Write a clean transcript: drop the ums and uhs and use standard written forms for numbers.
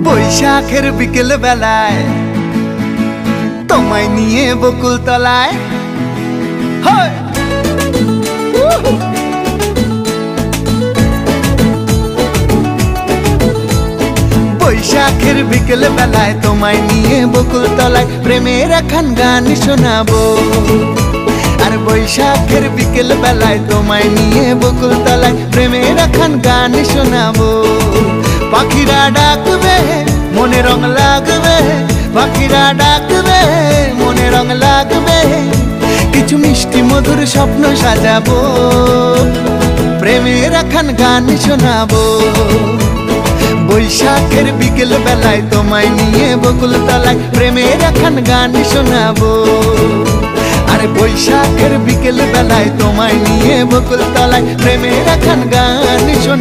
বৈশাখের বিকেল বেলায় তোমায় নিয়ে বকুল তলায় বৈশাখের বিকেল বেলায় তোমায় নিয়ে বকুল তলায় প্রেমের একখান গান শোনাবো। আর বৈশাখের বিকেল বেলায় তোমায় নিয়ে বকুল তলায় প্রেমের একখান গান শোনাবো। পাখিরা ডাকবে মনে রং লাগবে, পাখিরা ডাকবে মনে রং লাগবে, কিছু মিষ্টি মধুর স্বপ্ন সাজাবো, প্রেমের একখান গান শোনাবো। বৈশাখের বিকেল বেলায় তোমায় নিয়ে বকুল তলায় প্রেমের একখান গান শোনাবো। আরে বৈশাখের বিকেল বেলায় তোমায় নিয়ে বকুল তলায় প্রেমের একখান গান শোনাবো।